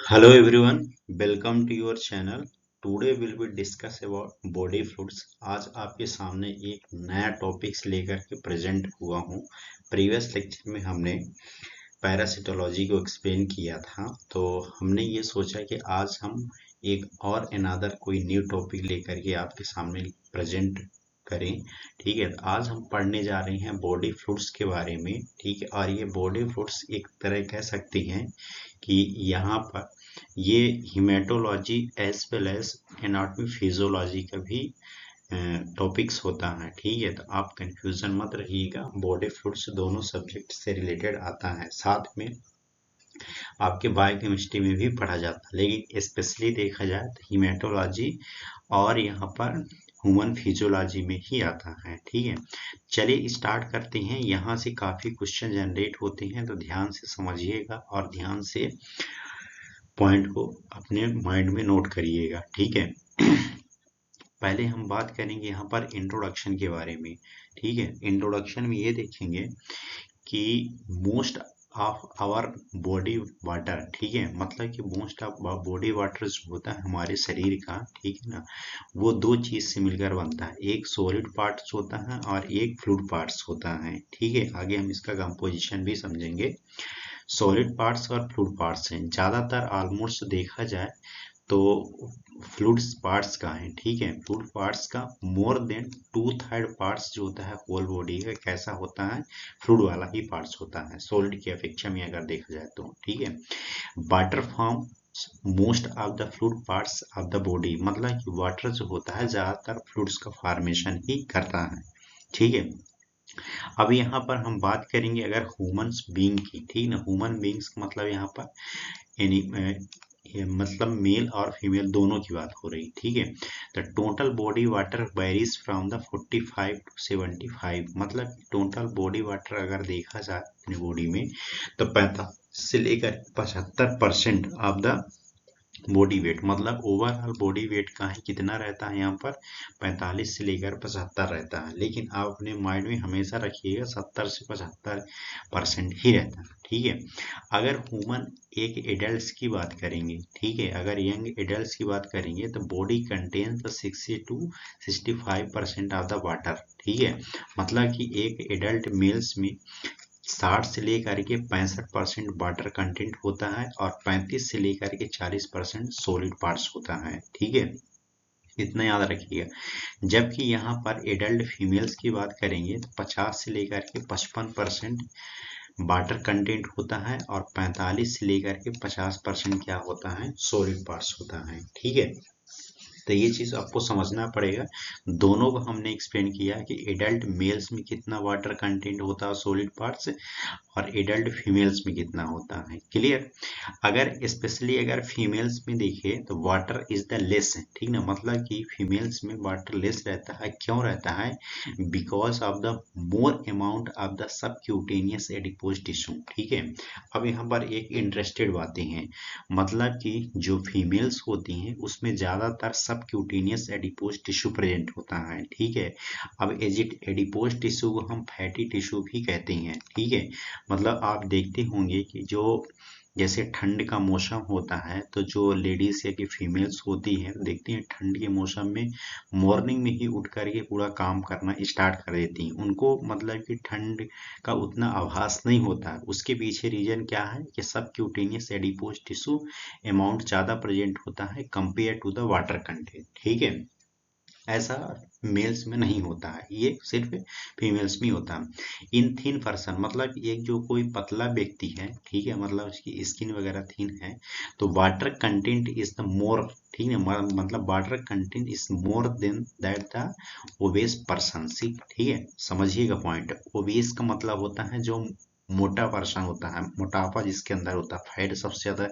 Hello everyone, welcome to your channel. Today will be discuss about body fluids. आज आपके सामने एक नया टॉपिक्स लेकर के प्रेजेंट हुआ हूँ। प्रीवियस लेक्चर में हमने पैरासिटोलॉजी को एक्सप्लेन किया था, तो हमने ये सोचा कि आज हम एक और अनदर कोई न्यू टॉपिक लेकर के आपके सामने प्रेजेंट करें। ठीक है, आज हम पढ़ने जा रहे हैं बॉडी फ्लूइड्स के बारे में। ठीक है, और ये बॉडी फ्लूइड्स एक तरह कह सकते हैं कि यहाँ पर ये haematology as well as anatomy physiology का भी टॉपिक्स होता है। ठीक है, तो आप कंफ्यूजन मत रहिएगा, बॉडी फ्लूइड्स दोनों सब्जेक्ट से रिलेटेड आता है, साथ में आपके बायोकेमिस्ट्री में भी पढ़ा जाता है, लेकिन स्पेशली देखा जाए तो हिमेटोलॉजी और यहाँ पर ह्यूमन फिजियोलॉजी में ही आता है। ठीक है, चलिए स्टार्ट करते हैं। यहाँ से काफी क्वेश्चन जनरेट होते हैं, तो ध्यान से समझिएगा और ध्यान से पॉइंट को अपने माइंड में नोट करिएगा। ठीक है, पहले हम बात करेंगे यहाँ पर इंट्रोडक्शन के बारे में। ठीक है, इंट्रोडक्शन में ये देखेंगे कि most of our body water, ठीक है, मतलब कि मोस्ट ऑफ बॉडी वाटर जो होता है हमारे शरीर का, ठीक है ना, वो दो चीज से मिलकर बनता है। एक सॉलिड पार्ट्स होता है और एक फ्लूइड पार्ट्स होता है। ठीक है, आगे हम इसका कंपोजिशन भी समझेंगे। सॉलिड पार्ट्स और फ्लूइड पार्ट्स हैं, ज्यादातर ऑलमोस्ट देखा जाए तो फ्लूइड्स पार्ट्स का है। ठीक है, फ्लूइड पार्ट्स का मोर देन 2/3 पार्ट्स जो होता है होल बॉडी का कैसा होता है, फ्लूइड वाला ही पार्ट्स होता है सॉलिड की अपेक्षा में अगर देखा जाए तो। ठीक है, water form most of the fluid parts of the body, मतलब कि वाटर जो होता है ज्यादातर फ्लूइड्स का फॉर्मेशन ही करता है। ठीक है, अब यहाँ पर हम बात करेंगे अगर ह्यूमंस बीइंग की। ठीक ना, ह्यूमन बीइंग्स का मतलब यहाँ पर यानी ये मतलब मेल और फीमेल दोनों की बात हो रही। ठीक है, तो total body water varies from the 45 to 75, मतलब टोटल बॉडी वाटर अगर देखा जाए अपनी बॉडी में तो 45 से लेकर 75% ऑफ द बॉडी वेट, मतलब ओवरऑल बॉडी वेट का है कितना रहता है यहाँ पर 45 से लेकर 75 रहता है, लेकिन आप अपने माइंड में हमेशा रखिएगा 70 से 75% ही रहता है। ठीक है, अगर ह्यूमन एक एडल्ट की बात करेंगे, ठीक है, अगर यंग एडल्ट की बात करेंगे तो body contains the 60 to 65% of the water. ठीक है, मतलब कि एक एडल्ट मेल्स में 60 से लेकर के 65% वाटर कंटेंट होता है और 35 से लेकर के 40% सॉलिड पार्ट्स होता है। ठीक है, इतना याद रखिएगा। जबकि यहाँ पर एडल्ट फीमेल्स की बात करेंगे तो 50 से लेकर के 55% वाटर कंटेंट होता है और 45 से लेकर के 50% क्या होता है, सॉलिड पार्ट्स होता है। ठीक है, तो ये चीज आपको समझना पड़ेगा। दोनों को हमने एक्सप्लेन किया कि एडल्ट मेल्स में कितना वाटर कंटेंट होता है सॉलिड पार्ट्स और एडल्ट फीमेल्स में कितना होता है। क्लियर, अगर स्पेशली अगर फीमेल्स में देखिए तो वाटर इज द लेस। ठीक ना, मतलब कि फीमेल्स में वाटर लेस रहता है। क्यों रहता है, because of the more amount of the subcutaneous adipose tissue. ठीक है, अब यहाँ पर एक इंटरेस्टेड बातें हैं, मतलब कि जो फीमेल्स होती हैं उसमें ज्यादातर सबक्यूटेनियस एडिपोज टिश्यू प्रेजेंट होता है। ठीक है, अब एडिपोज टिश्यू को हम फैटी टिश्यू भी कहते हैं। ठीक है, मतलब आप देखते होंगे कि जो जैसे ठंड का मौसम होता है तो जो लेडीज या कि फीमेल्स होती हैं देखती हैं ठंड के मौसम में मॉर्निंग में ही उठ करके पूरा काम करना स्टार्ट कर देती हैं। उनको मतलब कि ठंड का उतना आभास नहीं होता है। उसके पीछे रीजन क्या है कि subcutaneous adipose tissue amount ज्यादा प्रेजेंट होता है compare to the water content. ठीक है, ऐसा मेल्स में नहीं होता है, ये सिर्फ फीमेल्स में होता है। इन थिन पर्सन, मतलब एक जो कोई पतला व्यक्ति है, ठीक है, मतलब उसकी स्किन वगैरह थिन है, तो water content is the more. ठीक है, मतलब water content is more than that the obese person. ठीक है, समझिएगा पॉइंट। ओबेस का मतलब होता है जो मोटा पर्सन होता है, मोटापा जिसके अंदर होता है, फैट सबसे ज्यादा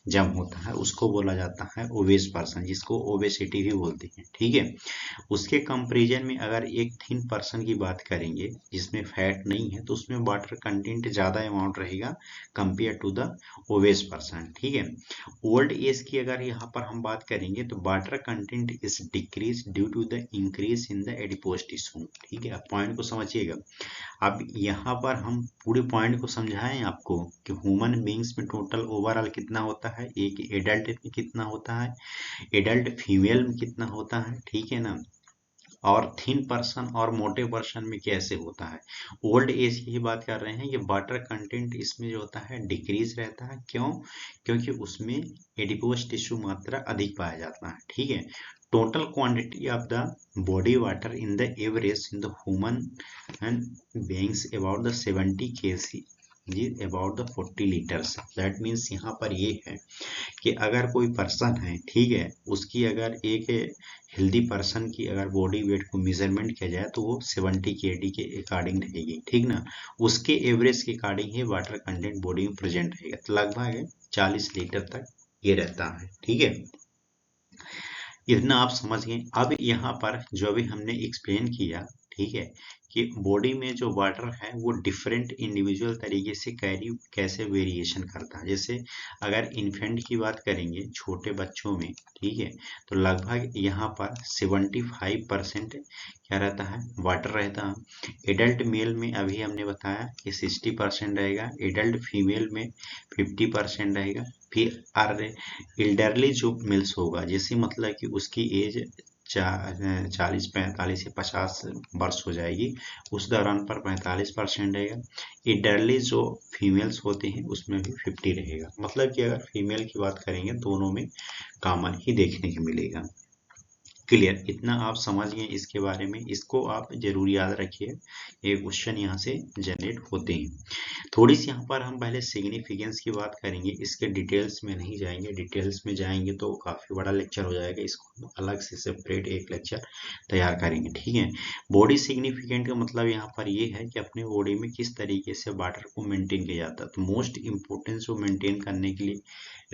जम होता है, उसको बोला जाता है ओबेस पर्सन, जिसको ओबेसिटी भी बोलते हैं। ठीक है, उसके कंपैरिजन में अगर एक थिन पर्सन की बात करेंगे जिसमें फैट नहीं है तो उसमें वाटर कंटेंट ज्यादा अमाउंट रहेगा compare to the obese person. ठीक है, ओल्ड एज की अगर यहाँ पर हम बात करेंगे तो water content is decrease due to the increase in the adipose tissue. ठीक है, पॉइंट को समझिएगा। अब यहाँ पर हम पूरे पॉइंट पॉइंट को समझाएं आपको कि ह्यूमन बींग्स में टोटल ओवरऑल कितना होता है, एक एडल्ट में कितना होता है, एडल्ट फीमेल में कितना होता है, ठीक है ना, और थिन पर्सन और मोटे पर्सन में कैसे होता है। ओल्ड एज की बात कर रहे हैं, ये वाटर कंटेंट इसमें जो होता है डिक्रीज रहता है। क्यों? क्योंकि उसमें एडिपोज टिश्यू मात्रा अधिक पाया जाता है, ठीक है। Total quantity of the body water in the average in the human and beings about the 70 kg जी about the 40 litres. That means यहाँ पर ये है कि अगर कोई पर्सन है, ठीक है, उसकी अगर एक हेल्दी पर्सन की अगर बॉडी वेट को मेजरमेंट किया जाए तो वो 70 kg के अकॉर्डिंग रहेगी, ठीक ना। उसके एवरेज के अकॉर्डिंग ही वाटर कंटेंट बॉडी में प्रेजेंट रहेगा, तो लगभग 40 लीटर तक ये रहता है, ठीक है। इतना आप समझ गए। अब यहाँ पर जो अभी हमने एक्सप्लेन किया, ठीक है, कि बॉडी में जो वाटर है वो डिफरेंट इंडिविजुअल तरीके से कैसे वेरिएशन करता है। जैसे अगर इन्फेंट की बात करेंगे, छोटे बच्चों में, ठीक है, तो लगभग यहाँ पर 75% क्या रहता है, वाटर रहता है। एडल्ट मेल में अभी हमने बताया कि 60% रहेगा, एडल्ट फीमेल में 50% रहेगा। फिर एल्डरली जो मेल्स होगा, जैसे मतलब कि उसकी एज 40, 45 या 50 वर्ष हो जाएगी, उस दौरान पर 45% रहेगा। एडल्टली जो फीमेल्स होते हैं उसमें भी 50 रहेगा। मतलब कि अगर फीमेल की बात करेंगे दोनों में कॉमन ही देखने को मिलेगा। क्लियर? इतना आप समझ गए इसके बारे में, इसको आप जरूर याद रखिए, ये क्वेश्चन यहाँ से जनरेट होते हैं। थोड़ी सी यहाँ पर हम पहले सिग्निफिकेंस की बात करेंगे, इसके डिटेल्स में नहीं जाएंगे, डिटेल्स में जाएंगे तो काफ़ी बड़ा लेक्चर हो जाएगा, इसको अलग से सेपरेट एक लेक्चर तैयार करेंगे, ठीक है। बॉडी सिग्निफिकेंट का मतलब यहाँ पर ये है कि अपने बॉडी में किस तरीके से वाटर को मेंटेन किया जाता है। तो मोस्ट इम्पोर्टेंस जो मेंटेन करने के लिए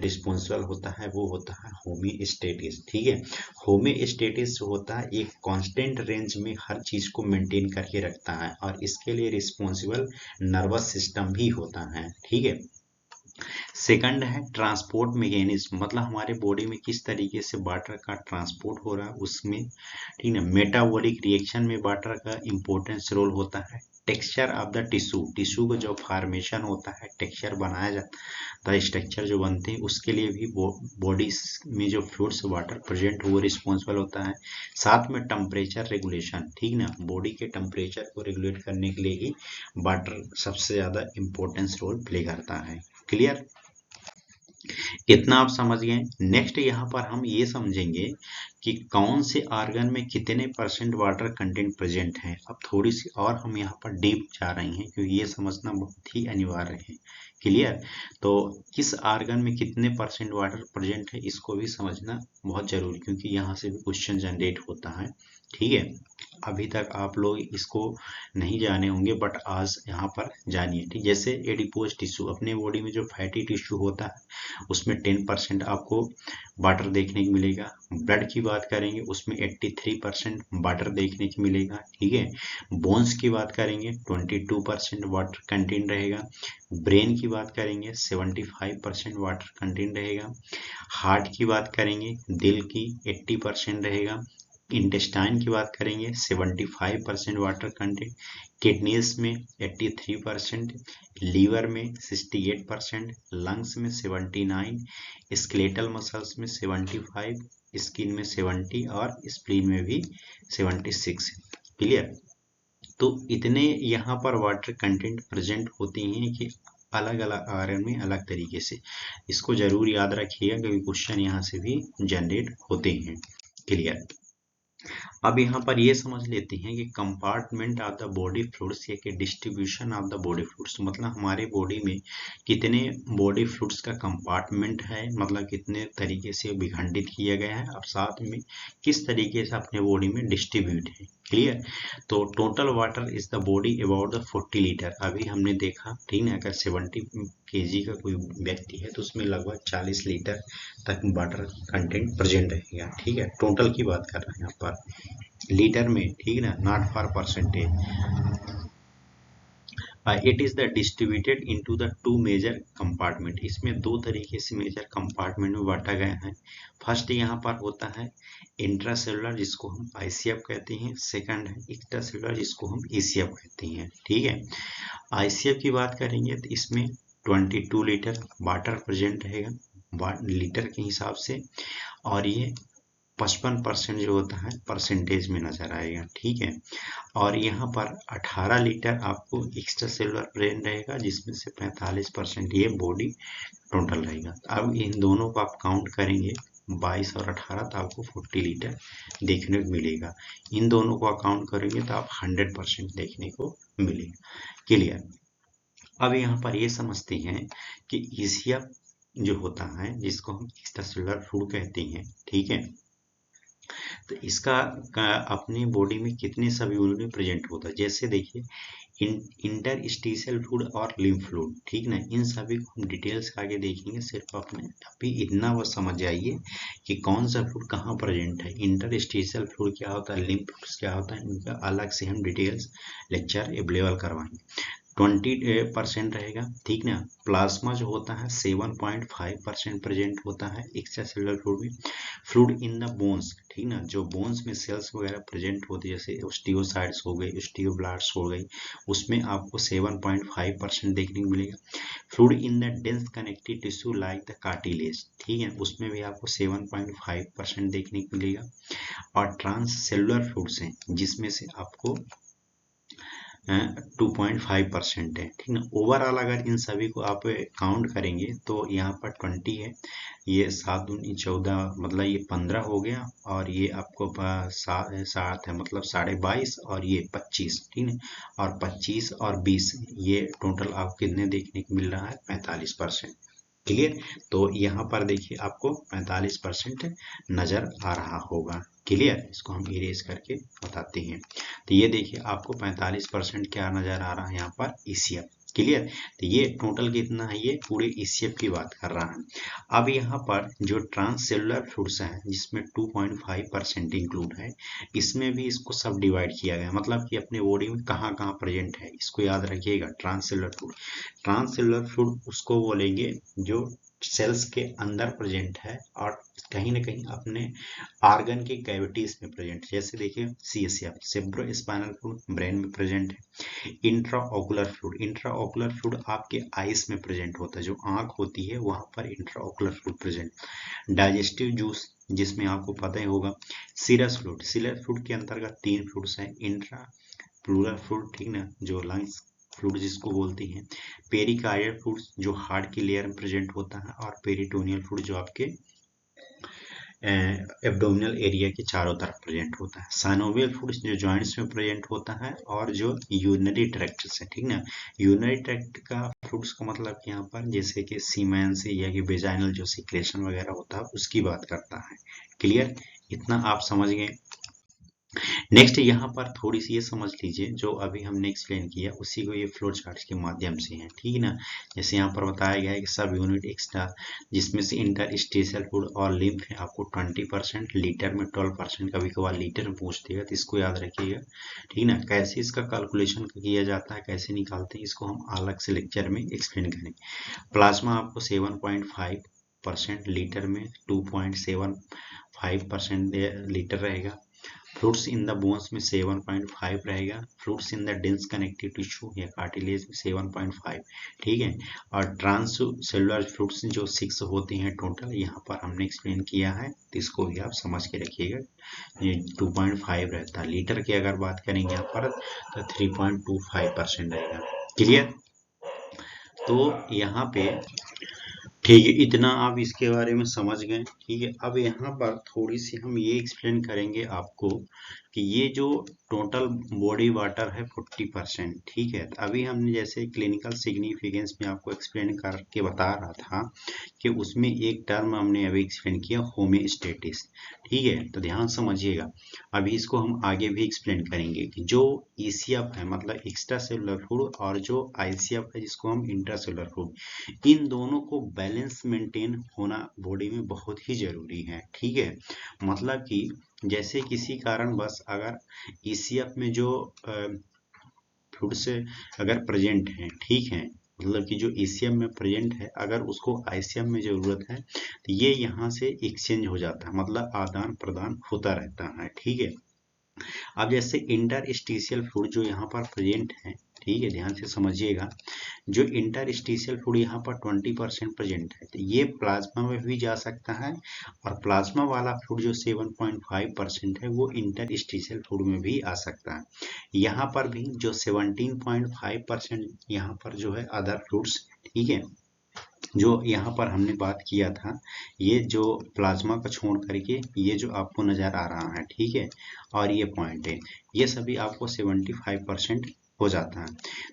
रिस्पॉन्सिबल होता है वो होता है होमियोस्टेटिस, ठीक है। होमियोस्टेटिस जो होता है एक कांस्टेंट रेंज में हर चीज को मेंटेन करके रखता है, और इसके लिए रिस्पॉन्सिबल नर्वस सिस्टम भी होता है, ठीक है। सेकंड है ट्रांसपोर्ट मैकेनिज्म, मतलब हमारे बॉडी में किस तरीके से वाटर का ट्रांसपोर्ट हो रहा है उसमें, ठीक है। मेटाबॉलिक रिएक्शन में वाटर का इंपॉर्टेंस रोल होता है। Texture of the tissue, tissue का जो फॉर्मेशन होता है, टेक्सचर बनाया जाता है, स्ट्रक्चर जो बनते हैं उसके लिए भी बॉडी में जो फ्लूइड्स वाटर प्रेजेंट वो रिस्पॉन्सिबल होता है। साथ में टेम्परेचर रेगुलेशन, ठीक ना, बॉडी के टेम्परेचर को रेगुलेट करने के लिए ही वाटर सबसे ज्यादा इंपॉर्टेंस रोल प्ले करता है। क्लियर? इतना आप समझ गए। नेक्स्ट यहाँ पर हम ये समझेंगे कि कौन से ऑर्गन में कितने % वाटर कंटेंट प्रेजेंट है। अब थोड़ी सी और हम यहाँ पर डीप जा रहे हैं क्योंकि ये समझना बहुत ही अनिवार्य है। क्लियर? तो किस ऑर्गन में कितने % वाटर प्रेजेंट है इसको भी समझना बहुत जरूरी, क्योंकि यहाँ से भी क्वेश्चन जनरेट होता है, ठीक है। अभी तक आप लोग इसको नहीं जाने होंगे, बट आज यहाँ पर जानिए, ठीक। जैसे एडिपोज टिश्यू, अपने बॉडी में जो फैटी टिश्यू होता है उसमें 10% आपको वाटर देखने को मिलेगा। ब्लड की बात करेंगे उसमें 83% वाटर देखने को मिलेगा, ठीक है। बोन्स की बात करेंगे 22% वाटर कंटेंट रहेगा। ब्रेन की बात करेंगे 75% वाटर कंटेंट रहेगा। हार्ट की बात करेंगे, दिल की 80% रहेगा। इंटेस्टाइन की बात करेंगे 75% वाटर कंटेंट। किडनीज में 83%, लीवर में 68%, लंग्स में 79, स्केलेटल मसल्स में 75, स्किन में 70 और स्प्लीन में भी 76। क्लियर? तो इतने यहाँ पर वाटर कंटेंट प्रेजेंट होते हैं कि अलग अलग आयरन में अलग तरीके से, इसको जरूर याद रखिएगा क्योंकि क्वेश्चन यहाँ से भी जनरेट होते हैं। क्लियर? अब यहाँ पर ये समझ लेते हैं कि compartment of the body fluids या कि distribution of the body fluids, मतलब हमारे बॉडी में कितने बॉडी फ्लूइड्स का कंपार्टमेंट है, मतलब कितने तरीके से विखंडित किया गया है, और साथ में किस तरीके से अपने बॉडी में डिस्ट्रीब्यूट है। क्लियर? तो total water is the body about the 40 litre. अभी हमने देखा, ठीक है, अगर 70 kg का कोई व्यक्ति है तो उसमें लगभग 40 लीटर तक वाटर कंटेंट प्रेजेंट रहेगा, ठीक है। टोटल की बात कर रहे हैं यहाँ पर लीटर में, ठीक है ना, not for percentage. It is the distributed into the two major compartment. इसमें दो तरीके से मेजर कंपार्टमेंट में बांटा गया है। फर्स्ट यहाँ पर होता है इंट्रासेलुलर जिसको हम आईसीएफ कहते हैं, सेकंड है एक्स्ट्रासेलुलर जिसको हम ईसीएफ कहते हैं। ठीक है, आईसीएफ की बात करेंगे तो इसमें 22 लीटर वाटर प्रेजेंट रहेगा लीटर के हिसाब से, और ये 55% जो होता है परसेंटेज में नजर आएगा। ठीक है, और यहाँ पर 18 लीटर आपको एक्स्ट्रा सेलुलर प्रेजेंट रहेगा जिसमें से 45% ये बॉडी टोटल रहेगा। अब इन दोनों को आप काउंट करेंगे 22 और 18 तो आपको 40 लीटर देखने को मिलेगा। इन दोनों को अकाउंट करेंगे तो आप 100% देखने को मिलेगा। क्लियर। अब यहाँ पर ये समझते हैं कि ईसीएफ जो होता है जिसको हम एक्स्ट्रा सेलुलर फूड कहते हैं, ठीक है, तो इसका अपनी बॉडी में कितने सब यूनिट में प्रेजेंट होता है। जैसे देखिए इंटरस्टिशियल फ्लूइड और लिम्फ फ्लूइड, ठीक ना, इन सभी को हम डिटेल्स आगे देखेंगे। सिर्फ अपने अभी इतना वो समझ जाइए कि कौन सा फ्लूइड कहाँ प्रेजेंट है, इंटरस्टिशियल फ्लूइड क्या होता है, लिम्फ फ्लूइड क्या होता है, इनका अलग से हम डिटेल्स लेक्चर अवेलेबल करवाएंगे। 20% रहेगा, ठीक ना। प्लाज्मा जो होता है 7.5% प्रेजेंट होता है एक्स्ट्रा सेलुलर फ्लूइड में। फ्लूइड इन द बोन्स, ठीक ना, जो बोन्स में सेल्स वगैरह प्रेजेंट होती है जैसे ओस्टियोसाइट्स हो गई, ओस्टियोब्लास्ट्स हो गई, उसमें आपको 7.5% देखने को मिलेगा। Fluid in the dense connective tissue like the cartilage, ठीक है, उसमें भी आपको 7.5% देखने को मिलेगा। और ट्रांस सेलुलर फ्लूइड्स हैं जिसमें से आपको 2.5% है, ठीक ना। ओवरऑल अगर इन सभी को आप काउंट करेंगे तो यहाँ पर 20 है, ये 7 दूनी 14, मतलब ये 15 हो गया, और ये आपको 7 है मतलब 22.5, और ये 25, ठीक है, और 25 और 20 ये टोटल आपको कितने देखने को मिल रहा है, 45%। क्लियर। तो यहाँ पर देखिए आपको 45% नजर आ रहा होगा। क्लियर, इसको हम इरेज करके बताते हैं। तो ये देखिए आपको 45% क्या नजर आ रहा है यहाँ पर, ईसीएफ। क्लियर। तो ये टोटल कितना है, ये पूरे ईसीएफ की बात कर रहा है। अब यहाँ पर जो ट्रांससेलुलर फ्लूइड्स है जिसमें 2.5% इंक्लूड है, इसमें भी इसको सब डिवाइड किया गया, मतलब कि अपने बॉडी में कहाँ कहाँ प्रेजेंट है इसको याद रखिएगा। ट्रांससेलुलर फ्लूइड, ट्रांससेलुलर फ्लूइड उसको बोलेंगे जो सेल्स के अंदर प्रेजेंट है और कहीं ना कहीं अपने आर्गन की कैविटीज में प्रेजेंट। जैसे देखिए सीएसएफ, सेब्रो स्पाइनल फ्लूइड ब्रेन में प्रेजेंट है। इंट्राओकुलर फ्लूइड, इंट्राओकुलर फ्लूइड आपके आइस में प्रेजेंट होता है, जो आंख होती है वहां पर intraocular fluid present. Digestive juice जिसमें आपको पता ही होगा। सीरस फ्लूइड, सीरस फ्लूइड के अंतर्गत 3 फ्लूइड्स हैं, इंट्रा प्लूरल फ्लूइड, ठीक ना, जो लंग्स फ्लूइड जिसको बोलते हैं। पेरिकार्डियल फ्लूइड जो हार्ट की लेयर में प्रेजेंट होता है, और पेरिटोनियल फ्लूइड जो आपके एब्डोमिनल एरिया के चारों तरफ प्रेजेंट होता है। साइनोवियल फ्लूइड जो जॉइंट्स में प्रेजेंट होता है, और जो यूरिनरी ट्रैक्ट से, ठीक ना, यूरिनरी ट्रैक्ट का फ्लूइड्स का मतलब यहाँ पर जैसे कि सीमेन से या कि वेजाइनल जो सिक्रेशन वगैरह होता है उसकी बात करता है। क्लियर, इतना आप समझ गए। नेक्स्ट यहाँ पर थोड़ी सी ये समझ लीजिए, जो अभी हमने एक्सप्लेन किया उसी को ये फ्लो चार्ट के माध्यम से है, ठीक है ना। जैसे यहाँ पर बताया गया है कि सब यूनिट एक्स्ट्रा जिसमें से इंटरस्टिशियल फ्लूइड और लिम्फ है आपको 20%, लीटर में 12%, कभी कभार लीटर में पूछ देगा तो इसको याद रखिएगा, ठीक ना। कैसे इसका कैलकुलेशन किया जाता है, कैसे निकालते हैं, इसको हम अलग से लेक्चर में एक्सप्लेन करेंगे। प्लाज्मा आपको 7.5%, लीटर में 2.75% लीटर रहेगा। फ्लूइड्स इन द बोन्स में 7.5 रहेगा। Fluids in the dense connective tissue या कार्टिलेज में 7.5, ठीक है। और ट्रांस सेलुलर फ्लूइड्स जो 6 होते हैं टोटल, यहाँ पर हमने एक्सप्लेन किया है, तो इसको भी आप समझ के रखिएगा। ये 2.5 रहता है। लीटर की अगर बात करेंगे यहाँ पर तो 3.25% रहेगा। क्लियर। तो यहाँ पे ठीक है, इतना आप इसके बारे में समझ गए, ठीक है। अब यहाँ पर थोड़ी सी हम ये एक्सप्लेन करेंगे आपको कि ये जो टोटल बॉडी वाटर है 40%, ठीक है। तो अभी हमने जैसे क्लिनिकल सिग्निफिकेंस में आपको एक्सप्लेन करके बता रहा था कि उसमें एक टर्म हमने अभी एक्सप्लेन किया, होमियोस्टेटिस, ठीक है। तो ध्यान समझिएगा, अभी इसको हम आगे भी एक्सप्लेन करेंगे कि जो ईसीएफ है मतलब एक्स्ट्रा सेलुलर फ्लूइड, और जो आईसीएफ है जिसको हम इंट्रासेलुलर फ्लूइड, इन दोनों को बैलेंस मेंटेन होना बॉडी में बहुत ही जरूरी है, ठीक है। मतलब कि जैसे किसी कारण बस अगर ईसीएफ में जो फ्लूइड्स अगर प्रेजेंट हैं, ठीक है, मतलब कि जो ईसीएम में प्रेजेंट है, अगर उसको आईसीएम में जरूरत है तो ये यहाँ से एक्सचेंज हो जाता है, मतलब आदान प्रदान होता रहता है, ठीक है। अब जैसे इंटरस्टिशियल फ्लूइड जो यहाँ पर प्रेजेंट है, ठीक है, ध्यान से समझिएगा, जो इंटरस्टिशियल फ्लूइड यहाँ पर 20% प्रेजेंट है, तो ये प्लाज्मा में भी जा सकता है, और प्लाज्मा वाला फ्लूइड जो 7.5% है वो इंटरस्टिशियल फ्लूइड में भी आ सकता है। यहाँ पर भी जो 17.5% यहाँ पर जो है अदर फ्लूइड्स, ठीक है, जो यहाँ पर हमने बात किया था, ये जो प्लाज्मा को छोड़ करके ये जो आपको नजर आ रहा है, ठीक है, और ये पॉइंट है, ये सभी आपको 75% हो जाता है।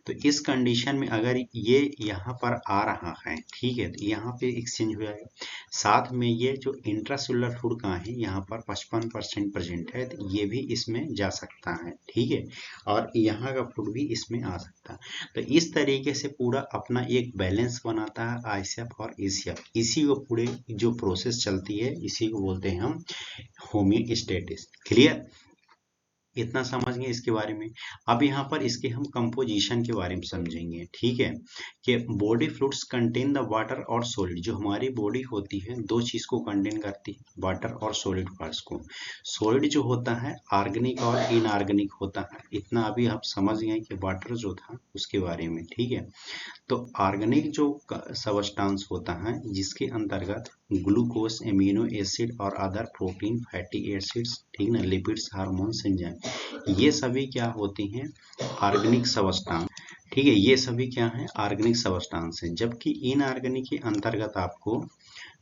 तो इस कंडीशन में अगर ये यहाँ पर आ रहा है, ठीक है, तो यहाँ पे एक्सचेंज हो जाएगा। साथ में ये जो इंट्रासेलुलर फ्लूइड का है यहाँ पर 55% प्रेजेंट है, तो ये भी इसमें जा सकता है, ठीक है, और यहाँ का फ्लूइड भी इसमें आ सकता है। तो इस तरीके से पूरा अपना एक बैलेंस बनाता है आईसीएफ और ईसीएफ। इसी को पूरे जो प्रोसेस चलती है इसी को बोलते हैं हम होमियोस्टेसिस। क्लियर, इतना समझ गए इसके बारे में। अब यहाँ पर इसके हम कंपोजिशन के बारे में समझेंगे, ठीक है, कि body fluids contain the water और सॉलिड। जो हमारी बॉडी होती है दो चीज को कंटेन करती है, वाटर और सॉलिड पार्ट्स को। सॉलिड जो होता है ऑर्गेनिक और इनऑर्गेनिक होता है, इतना अभी आप समझ गए कि वाटर जो था उसके बारे में, ठीक है। तो ऑर्गेनिक जो सबस्टांस होता है जिसके अंतर्गत ग्लूकोज, एमिनो एसिड और अदर प्रोटीन, फैटी एसिड्स, ठीक ना, लिपिड्स, हार्मोन्स, एंजाइम, ये सभी क्या होती हैं, ऑर्गेनिक सबस्टांस, ठीक है, ये सभी क्या है, ऑर्गेनिक सबस्टांस है। जबकि इनऑर्गेनिक के अंतर्गत आपको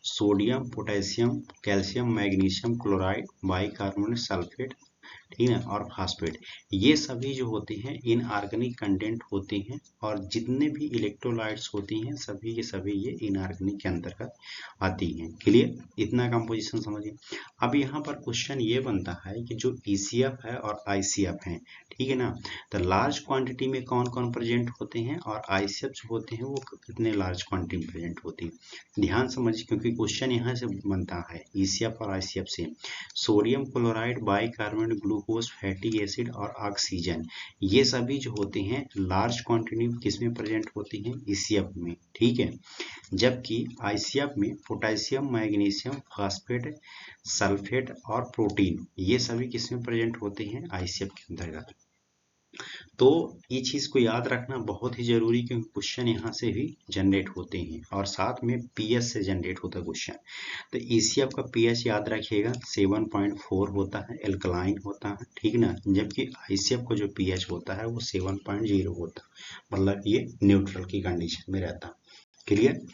sodium, potassium, calcium, magnesium chloride, bicarbonate, sulphate, ठीक है, और फास्फेट, ये सभी जो होती हैं इनऑर्गेनिक कंटेंट होती हैं, और जितने भी इलेक्ट्रोलाइट्स होती हैं सभी के सभी ये इनऑर्गेनिक के अंतर्गत आती हैं। क्लियर, इतना कंपोजिशन समझिए। अब यहाँ पर क्वेश्चन ये बनता है कि जो ईसीएफ है और आईसीएफ है, ठीक है ना, तो लार्ज क्वांटिटी में कौन कौन प्रेजेंट होते हैं, और आईसीएफ जो होते हैं वो कितने लार्ज क्वांटिटी में प्रेजेंट होती है। ध्यान समझिए, क्योंकि क्वेश्चन यहाँ से बनता है ईसीएफ और आईसीएफ से। Sodium chloride, bicarbonate, glucose, fatty acid और ऑक्सीजन, ये सभी जो होते हैं लार्ज क्वांटिटी में किसमें प्रेजेंट होती हैं, ईसीएफ में, ठीक है। जबकि आईसीएफ में पोटेशियम, मैग्नीशियम, फास्फेट, सल्फेट और प्रोटीन, ये सभी किसमें प्रेजेंट होते हैं, आईसीएफ के अंतर्गत। तो ये चीज को याद रखना बहुत ही जरूरी, क्योंकि क्वेश्चन यहाँ से भी जनरेट होते हैं, और साथ में पीएच से जनरेट होता है क्वेश्चन। तो ईसीएफ का पीएच याद रखिएगा 7.4 होता है, एल्कलाइन होता है, ठीक ना, जबकि आईसीएफ का जो पीएच होता है वो 7.0 होता है, मतलब ये न्यूट्रल की कंडीशन में रहता है। क्लियर,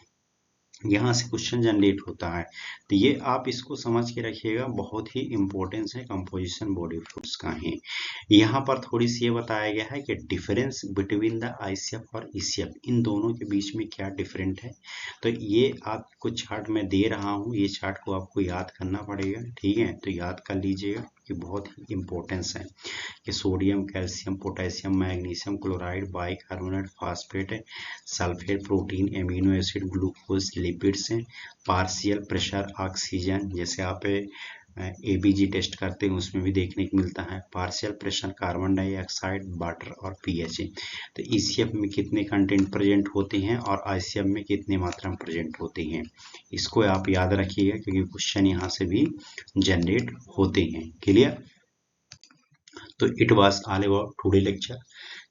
यहाँ से क्वेश्चन जनरेट होता है। तो ये आप इसको समझ के रखिएगा, बहुत ही इंपॉर्टेंस है कंपोजिशन बॉडी फ्लूइड्स का है। यहाँ पर थोड़ी सी ये बताया गया है कि डिफरेंस बिटवीन द आईसीएफ और ईसीएफ, इन दोनों के बीच में क्या डिफरेंट है। तो ये आपको चार्ट में दे रहा हूँ, ये चार्ट को आपको याद करना पड़ेगा, ठीक है, तो याद कर लीजिएगा कि बहुत ही इंपॉर्टेंस है कि sodium, calcium, potassium, magnesium chloride, bicarbonate, phosphate, sulphate, protein, amino acid, glucose, lipids हैं, पार्शियल प्रेशर, ऑक्सीजन, जैसे आप एबीजी टेस्ट करते हैं उसमें भी देखने को मिलता है, partial pressure, carbon dioxide, water और पीएच। तो ईसीएफ में कितने कंटेंट प्रेजेंट होते हैं और आईसीएफ में कितने मात्रा में प्रेजेंट होते हैं, इसको आप याद रखिएगा, क्योंकि क्वेश्चन यहाँ से भी जनरेट होते हैं। क्लियर, तो it was all about today lecture.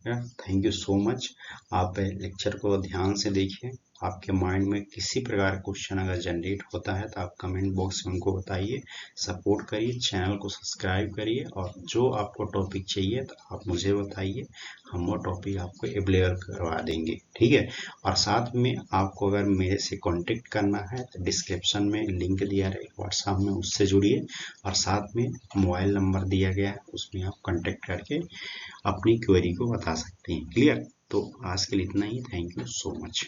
Thank you so much. आप लेक्चर को ध्यान से देखिए, आपके माइंड में किसी प्रकार का क्वेश्चन अगर जनरेट होता है तो आप कमेंट बॉक्स में हमको बताइए, सपोर्ट करिए, चैनल को सब्सक्राइब करिए, और जो आपको टॉपिक चाहिए तो आप मुझे बताइए, हम वो टॉपिक आपको अवेलेबल करवा देंगे, ठीक है। और साथ में आपको अगर मेरे से कांटेक्ट करना है तो डिस्क्रिप्शन में लिंक दिया है व्हाट्सएप में, उससे जुड़िए, और साथ में मोबाइल नंबर दिया गया है, उसमें आप कांटेक्ट करके अपनी क्वेरी को बता सकते हैं। क्लियर, तो आज के लिए इतना ही। Thank you so much.